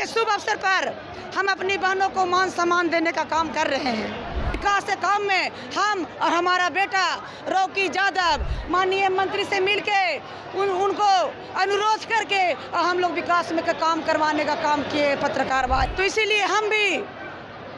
के शुभ अवसर पर हम अपनी बहनों को मान सम्मान देने का काम कर रहे हैं। विकास के काम में हम और हमारा बेटा रॉकी यादव माननीय मंत्री से मिलके उनको अनुरोध करके हम लोग विकास में का काम करवाने का काम किए पत्रकार भाई। तो इसीलिए हम भी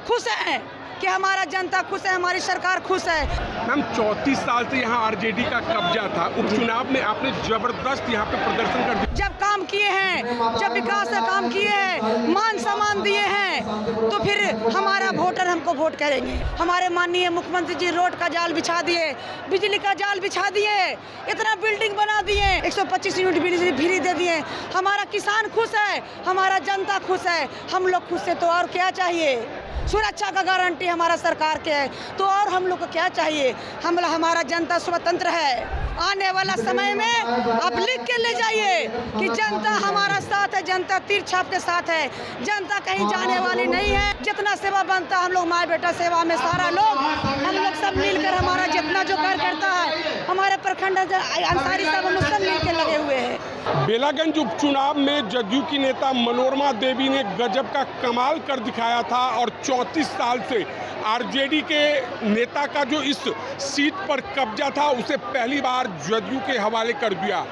खुश हैं कि हमारा जनता खुश है, हमारी सरकार खुश है। मैम 34 साल से यहाँ आरजेडी का कब्जा था, उपचुनाव में आपने जबरदस्त यहाँ पे प्रदर्शन कर दिया। जब काम किए हैं, जब विकास का काम किए हैं, मान सम्मान दिए हैं, तो फिर हमारा वोटर हमको वोट करेंगे। हमारे माननीय मुख्यमंत्री जी रोड का जाल बिछा दिए, बिजली का जाल बिछा दिए, इतना बिल्डिंग बना दिए, 125 यूनिट बिजली फ्री दे दिए। हमारा किसान खुश है, हमारा जनता खुश है, हम लोग खुश है तो और क्या चाहिए। सुरक्षा का गारंटी हमारा सरकार के है, तो और हम लोग को क्या चाहिए। हमारा जनता स्वतंत्र है। आने वाला समय में आप लिख के ले जाइए कि जनता हमारा साथ है, जनता तीर छाप के साथ है, जनता कहीं जाने वाली नहीं है। जितना सेवा बनता हम लोग माँ बेटा सेवा में सारा लोग हम लोग सब मिलकर हमारा जितना जो कार्य करता है, हमारे प्रखंड अंसारी सब हम लोग सब मिलकर लगे हुए हैं। बेलागंज उपचुनाव में जदयू की नेता मनोरमा देवी ने गजब का कमाल कर दिखाया था और 34 साल से आरजेडी के नेता का जो इस सीट पर कब्जा था उसे पहली बार जदयू के हवाले कर दिया।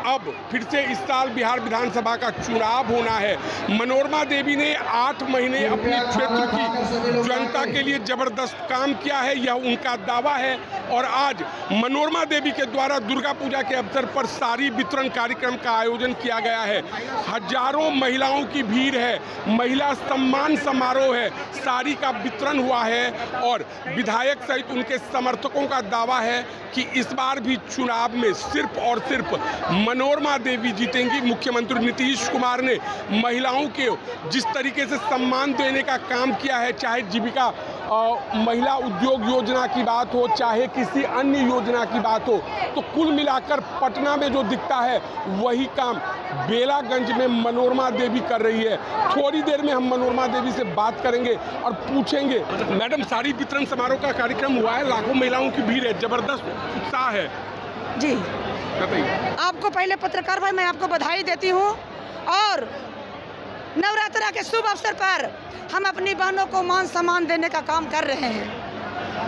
अब फिर से इस साल बिहार विधानसभा का चुनाव होना है। मनोरमा देवी ने 8 महीने अपने क्षेत्र की जनता के लिए जबरदस्त काम किया है, यह उनका दावा है। और आज मनोरमा देवी के द्वारा दुर्गा पूजा के अवसर पर साड़ी वितरण कार्यक्रम का आयोजन किया गया है। हजारों महिलाओं की भीड़ है, महिला सम्मान समारोह है, साड़ी का वितरण हुआ है और विधायक सहित उनके समर्थकों का दावा है कि इस बार भी चुनाव में सिर्फ और सिर्फ मनोरमा देवी जीतेंगी। मुख्यमंत्री नीतीश कुमार ने महिलाओं के जिस तरीके से सम्मान देने का काम किया है, चाहे जीविका महिला उद्योग योजना की बात हो, चाहे किसी अन्य योजना की बात हो, तो कुल मिलाकर पटना में जो दिखता है वही काम बेलागंज में मनोरमा देवी कर रही है। थोड़ी देर में हम मनोरमा देवी से बात करेंगे और पूछेंगे। मैडम, साड़ी वितरण समारोह का कार्यक्रम हुआ है, लाखों महिलाओं की भीड़ है, जबरदस्त उत्साह है जी। बताइए। आपको पहले पत्रकार भाई मैं आपको बधाई देती हूँ और नवरात्रा के शुभ अवसर पर हम अपनी बहनों को मान सम्मान देने का काम कर रहे हैं।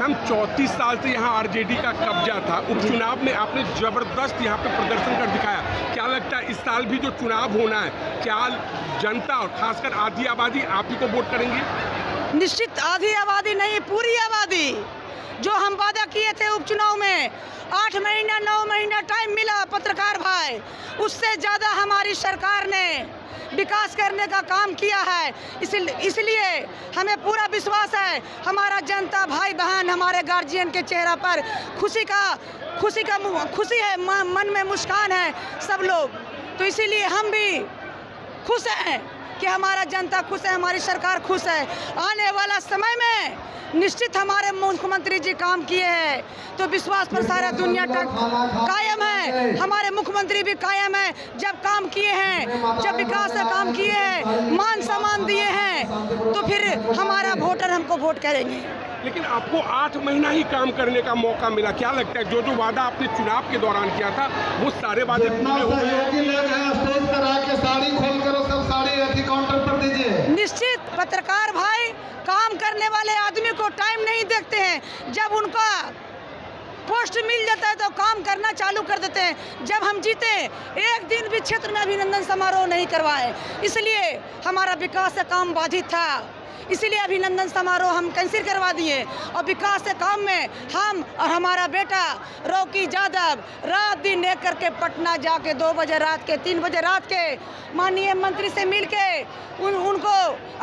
मैम 34 साल से यहाँ आरजेडी का कब्जा था, उपचुनाव में आपने जबरदस्त यहाँ पे प्रदर्शन कर दिखाया। क्या लगता है इस साल भी जो चुनाव होना है, क्या जनता और खासकर आधी आबादी आप ही को वोट करेंगी? निश्चित आधी आबादी नहीं, पूरी आबादी। जो हम वादा किए थे उपचुनाव में 8 महीना 9 महीना टाइम मिला पत्रकार भाई, उससे ज़्यादा हमारी सरकार ने विकास करने का काम किया है। इसलिए हमें पूरा विश्वास है, हमारा जनता भाई बहन हमारे गार्जियन के चेहरा पर खुशी है, मन में मुस्कान है सब लोग। तो इसीलिए हम भी खुश हैं कि हमारा जनता खुश है, हमारी सरकार खुश है। आने वाला समय में निश्चित हमारे मुख्यमंत्री जी काम किए हैं तो विश्वास पर सारा दुनिया तक कायम है। हमारे मुख्यमंत्री भी कायम है, जब काम किए हैं, जब विकास का काम किए हैं, मान सम्मान दिए हैं, तो फिर हमारा वोटर हमको वोट करेंगे। लेकिन आपको 8 महीना ही काम करने का मौका मिला, क्या लगता है जो वादा आपने चुनाव के दौरान किया था वो सारे वादे पूरे हो गए? निश्चित पत्रकार भाई काम करने वाले आदमी को टाइम नहीं देखते हैं, जब उनका पोस्ट मिल जाता है तो काम करना चालू कर देते हैं। जब हम जीते एक दिन भी क्षेत्र में अभिनंदन समारोह नहीं करवाए, इसलिए हमारा विकास का काम बाधित था, इसीलिए अभिनंदन समारोह हम कैंसिल करवा दिए। और विकास के काम में हम और हमारा बेटा रॉकी यादव रात दिन एक करके पटना जाके 2 बजे रात के 3 बजे रात के माननीय मंत्री से मिलके उनको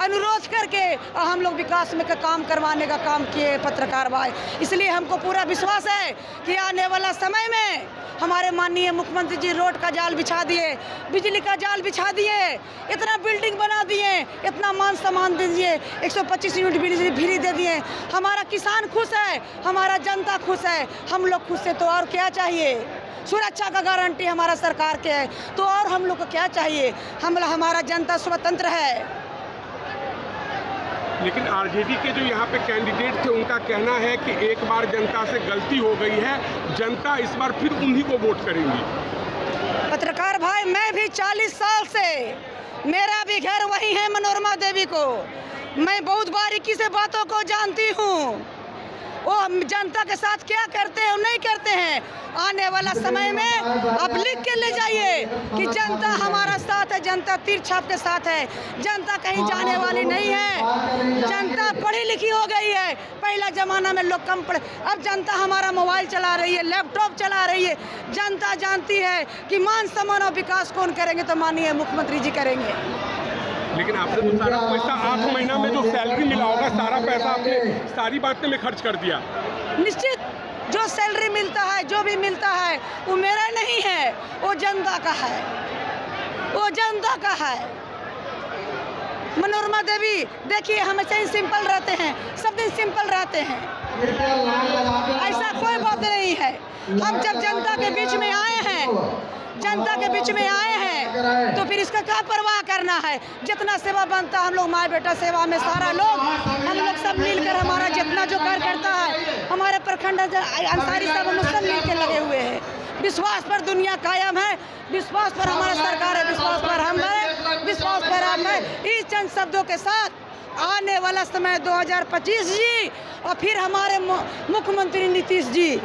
अनुरोध करके हम लोग विकास में का काम करवाने का काम किए पत्रकार भाई। इसलिए हमको पूरा विश्वास है कि आने वाला समय में हमारे माननीय मुख्यमंत्री जी रोड का जाल बिछा दिए, बिजली का जाल बिछा दिए, इतना बिल्डिंग बना दिए, इतना मान सम्मान दे दिए, 125 यूनिट बिजली फ्री दे दिए। हमारा किसान खुश है, हमारा जनता खुश है, हम लोग खुश है तो और क्या चाहिए। सुरक्षा का गारंटी हमारा सरकार के है, तो और हम लोग को क्या चाहिए। हमारा जनता स्वतंत्र है। लेकिन आरजेडी के जो यहाँ पे कैंडिडेट थे उनका कहना है कि एक बार जनता से गलती हो गई है, जनता इस बार फिर उन्हीं को वोट करेंगी। पत्रकार भाई मैं भी 40 साल से मेरा भी घर वही है मनोरमा देवी को। मैं बहुत बारीकी से बातों को जानती हूँ। वो जनता के साथ क्या करते हैं और नहीं करते हैं। आने वाला समय में आप लिख के ले जाइए कि जनता हमारा साथ है, जनता तीर छाप के साथ है, जनता कहीं जाने वाली नहीं है। जनता पढ़ी लिखी हो गई है। पहला जमाना में लोग कम पढ़े, अब जनता हमारा मोबाइल चला रही है, लैपटॉप चला रही है। जनता जानती है कि मान सम्मान और विकास कौन करेंगे, तो माननीय मुख्यमंत्री जी करेंगे। लेकिन आपने तो सारा पैसा 8 महीना में जो सैलरी मिला होगा, सारा पैसा आपने सारी बातें में खर्च कर दिया। निश्चित जो सैलरी मिलता है, जो भी मिलता है, वो मेरा नहीं है, वो जनता का है, वो जनता का है। मनोरमा देवी देखिए, हमेशा ही सिंपल रहते हैं, सब दिन सिंपल रहते हैं, ऐसा कोई बात नहीं है। हम जब जनता के बीच में आए हैं, जनता के बीच में आए हैं, तो फिर इसका क्या परवाह करना है। जितना सेवा बनता, हम लोग माँ बेटा सेवा में सारा लोग, हम लोग सब मिलकर, हमारा जितना जो कार्य करता है, हमारे प्रखंड अंसारी साहब, हम लोग सब मिलकर लगे हुए हैं। विश्वास पर दुनिया कायम है, विश्वास पर हमारा सरकार है, विश्वास पर हम है, विश्वास पर आप है। इस चंद शब्दों के साथ आने वाला समय 2025 जी और फिर हमारे मुख्यमंत्री नीतीश जी।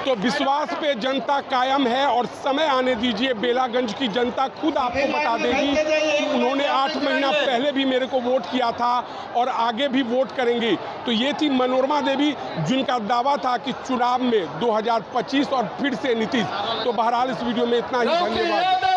तो विश्वास पे जनता कायम है और समय आने दीजिए, बेलागंज की जनता खुद आपको बता देगी कि उन्होंने 8 महीना पहले भी मेरे को वोट किया था और आगे भी वोट करेंगे। तो ये थी मनोरमा देवी, जिनका दावा था कि चुनाव में 2025 और फिर से नीतीश। तो बहरहाल इस वीडियो में इतना ही, धन्यवाद।